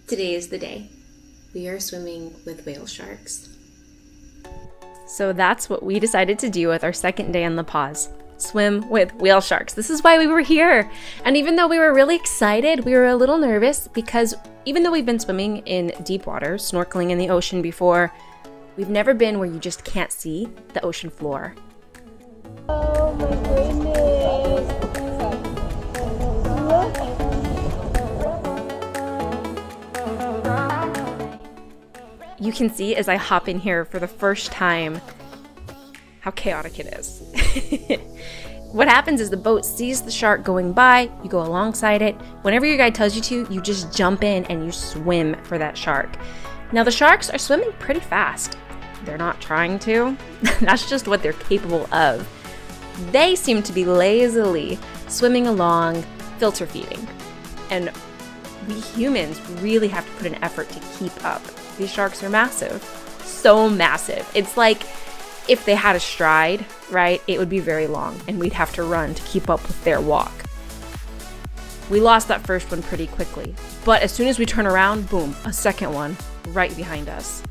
Today is the day. We are swimming with whale sharks. So that's what we decided to do with our second day on the pause. Swim with whale sharks. This is why we were here. And even though we were really excited, we were a little nervous because even though we've been swimming in deep water, snorkeling in the ocean before, we've never been where you just can't see the ocean floor. Oh my goodness. You can see as I hop in here for the first time how chaotic it is. What happens is the boat sees the shark going by, you go alongside it. Whenever your guide tells you to, you just jump in and you swim for that shark. Now the sharks are swimming pretty fast. They're not trying to. That's just what they're capable of. They seem to be lazily swimming along, filter feeding. And we humans really have to put an effort to keep up. These sharks are massive. So massive. It's like if they had a stride, right, it would be very long and we'd have to run to keep up with their walk. We lost that first one pretty quickly, but as soon as we turn around, boom, a second one right behind us.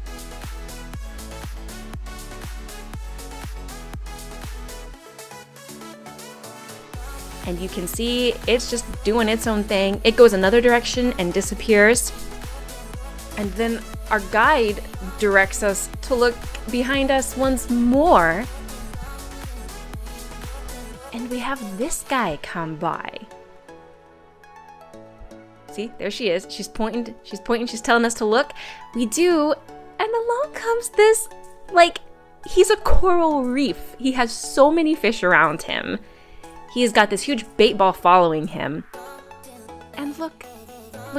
And you can see it's just doing its own thing. It goes another direction and disappears. And then our guide directs us to look behind us once more. And we have this guy come by. See, there she is. She's pointing, she's telling us to look. We do, and along comes this, like, he's a coral reef. He has so many fish around him. He's got this huge bait ball following him. And look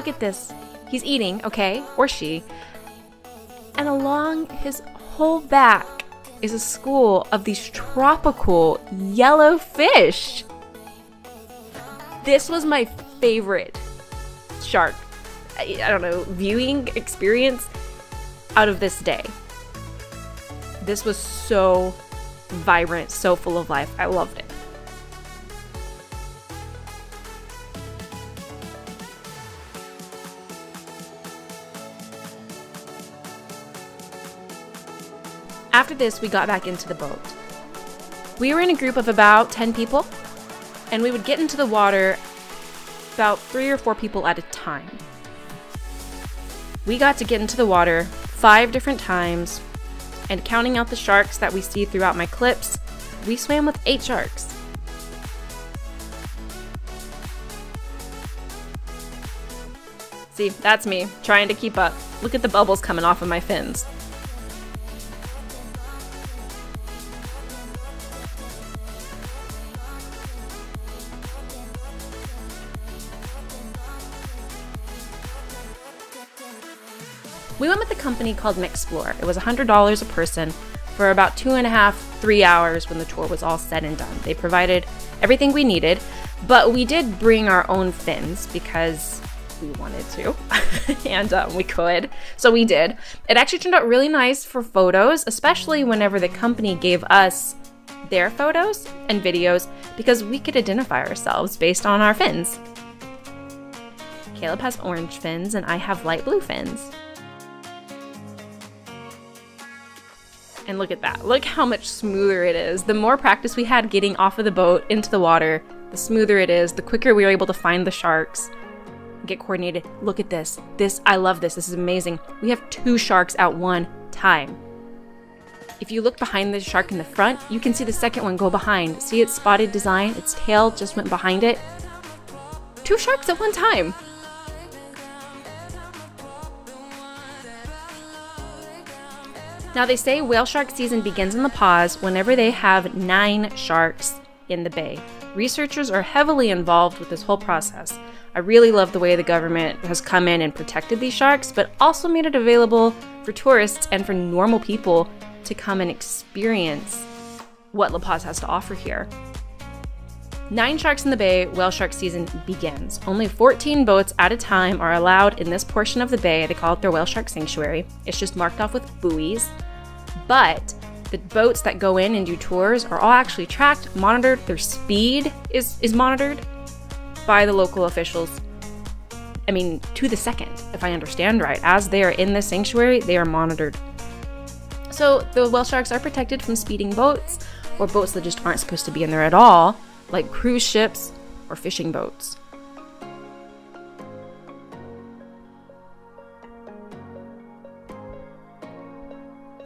at this. He's eating, okay, or she. And along his whole back is a school of these tropical yellow fish. This was my favorite shark, I don't know, viewing experience out of this day. This was so vibrant, so full of life. I loved it. After this, we got back into the boat. We were in a group of about 10 people, and we would get into the water about 3 or 4 people at a time. We got to get into the water 5 different times, and counting out the sharks that we see throughout my clips, we swam with 8 sharks. See, that's me, trying to keep up. Look at the bubbles coming off of my fins. We went with a company called MeXplore. It was $100 a person for about 2.5, 3 hours when the tour was all said and done. They provided everything we needed, but we did bring our own fins because we wanted to, and we could, so we did. It actually turned out really nice for photos, especially whenever the company gave us their photos and videos because we could identify ourselves based on our fins. Caleb has orange fins and I have light blue fins. And look at that. Look how much smoother it is. The more practice we had getting off of the boat into the water, the smoother it is, the quicker we were able to find the sharks, get coordinated. Look at this. I love this. This is amazing. We have 2 sharks at one time. If you look behind the shark in the front, you can see the second one go behind. See its spotted design? Its tail just went behind it. 2 sharks at one time. Now they say whale shark season begins in the pause whenever they have 9 sharks in the bay. Researchers are heavily involved with this whole process. I really love the way the government has come in and protected these sharks, but also made it available for tourists and for normal people to come and experience what La Paz has to offer here. 9 sharks in the bay, whale shark season begins. Only 14 boats at a time are allowed in this portion of the bay. They call it their whale shark sanctuary. It's just marked off with buoys. But the boats that go in and do tours are all actually tracked, monitored. Their speed is monitored by the local officials. I mean, to the second, if I understand right. As they are in the sanctuary, they are monitored. So the whale sharks are protected from speeding boats or boats that just aren't supposed to be in there at all, like cruise ships or fishing boats.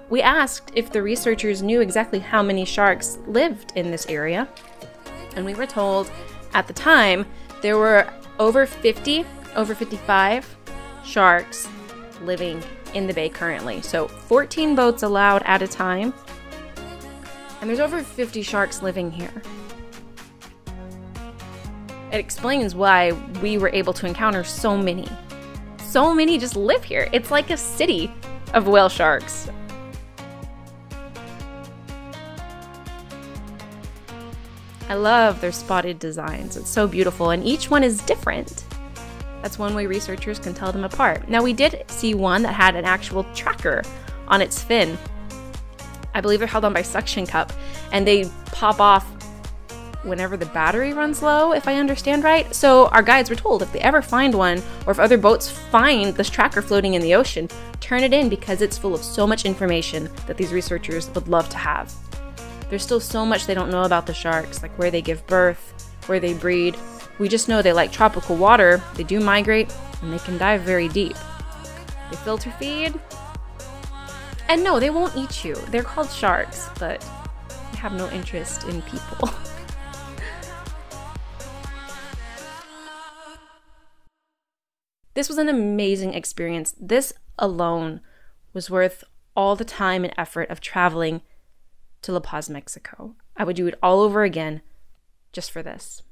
We asked if the researchers knew exactly how many sharks lived in this area, and we were told at the time there were over 55 sharks living in the bay currently. So 14 boats allowed at a time, and there's over 50 sharks living here. It explains why we were able to encounter so many. So many just live here. It's like a city of whale sharks. I love their spotted designs. It's so beautiful, and each one is different. That's one way researchers can tell them apart. Now, we did see one that had an actual tracker on its fin. I believe they're held on by suction cup, and they pop off whenever the battery runs low, if I understand right. So our guides were told if they ever find one, or if other boats find this tracker floating in the ocean, turn it in because it's full of so much information that these researchers would love to have. There's still so much they don't know about the sharks, like where they give birth, where they breed. We just know they like tropical water, they do migrate, and they can dive very deep. They filter feed. And no, they won't eat you. They're called sharks, but they have no interest in people. This was an amazing experience. This alone was worth all the time and effort of traveling to La Paz, Mexico. I would do it all over again just for this.